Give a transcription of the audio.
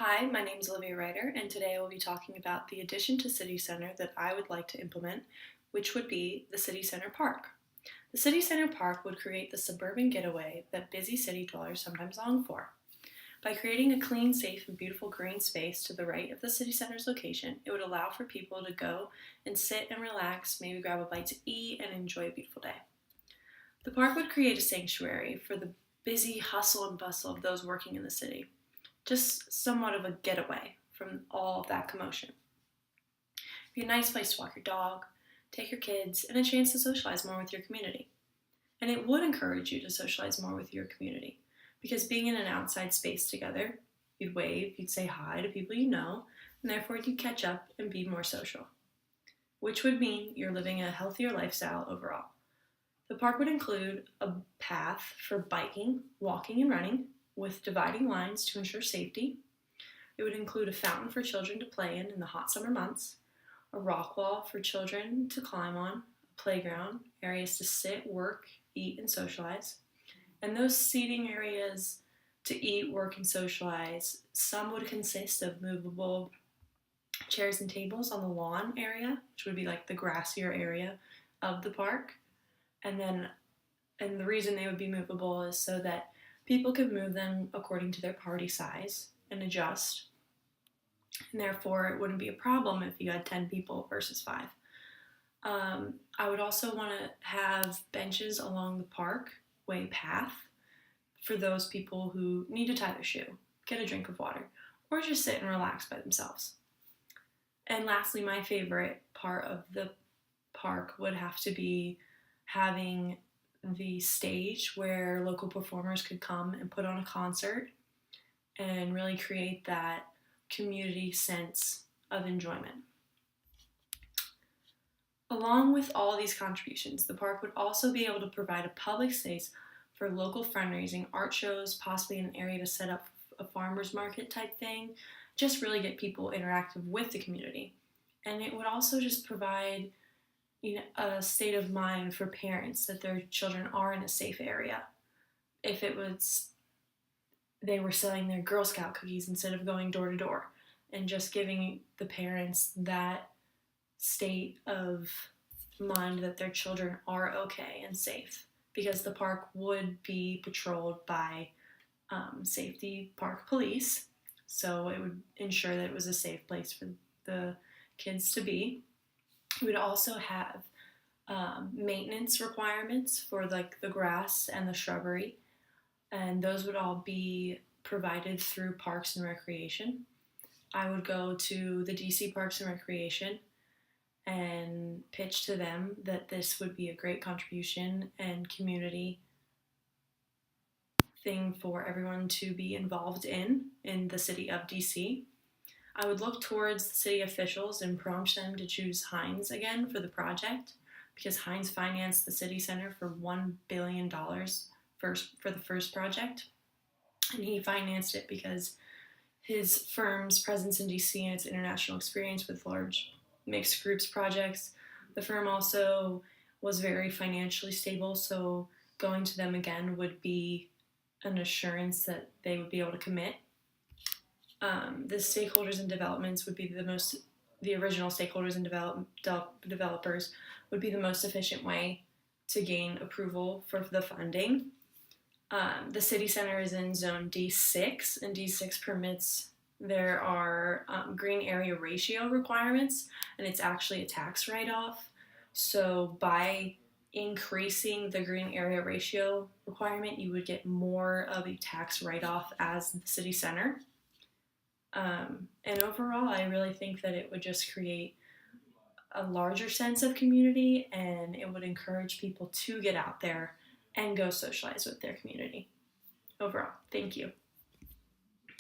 Hi, my name is Olivia Ryder, and today I will be talking about the addition to City Center that I would like to implement, which would be the City Center Park. The City Center Park would create the suburban getaway that busy city dwellers sometimes long for. By creating a clean, safe, and beautiful green space to the right of the city center's location, it would allow for people to go and sit and relax, maybe grab a bite to eat, and enjoy a beautiful day. The park would create a sanctuary for the busy hustle and bustle of those working in the city, just somewhat of a getaway from all of that commotion. It'd be a nice place to walk your dog, take your kids, and a chance to socialize more with your community. And it would encourage you to socialize more with your community because being in an outside space together, you'd wave, you'd say hi to people you know, and therefore you'd catch up and be more social, which would mean you're living a healthier lifestyle overall. The park would include a path for biking, walking, and running with dividing lines to ensure safety. It would include a fountain for children to play in the hot summer months, a rock wall for children to climb on, a playground, areas to sit, work, eat, and socialize. And those seating areas to eat, work, and socialize, some would consist of movable chairs and tables on the lawn area, which would be like the grassier area of the park. And the reason they would be movable is so that people could move them according to their party size and adjust. And therefore, it wouldn't be a problem if you had 10 people versus 5. I would also want to have benches along the parkway path for those people who need to tie their shoe, get a drink of water, or just sit and relax by themselves. And lastly, my favorite part of the park would have to be having the stage where local performers could come and put on a concert and really create that community sense of enjoyment. Along with all these contributions, the park would also be able to provide a public space for local fundraising, art shows, possibly an area to set up a farmer's market type thing, just really get people interactive with the community. And it would also just provide a state of mind for parents that their children are in a safe area. If it was they were selling their Girl Scout cookies instead of going door to door, and just giving the parents that state of mind that their children are okay and safe, because the park would be patrolled by safety park police, so it would ensure that it was a safe place for the kids to be. We would also have maintenance requirements for like the grass and the shrubbery, and those would all be provided through Parks and Recreation. I would go to the DC Parks and Recreation and pitch to them that this would be a great contribution and community thing for everyone to be involved in the city of DC. I would look towards the city officials and prompt them to choose Heinz again for the project, because Heinz financed the city center for $1 billion for the first project. And he financed it because his firm's presence in DC and its international experience with large mixed groups projects. The firm also was very financially stable, so going to them again would be an assurance that they would be able to commit. The stakeholders and developments would be the original stakeholders and developers would be the most efficient way to gain approval for the funding. The city center is in zone D6, and D6 permits, there are green area ratio requirements, and it's actually a tax write-off. So by increasing the green area ratio requirement, you would get more of a tax write-off as the city center. And overall, I really think that it would just create a larger sense of community, and it would encourage people to get out there and go socialize with their community. Overall, thank you.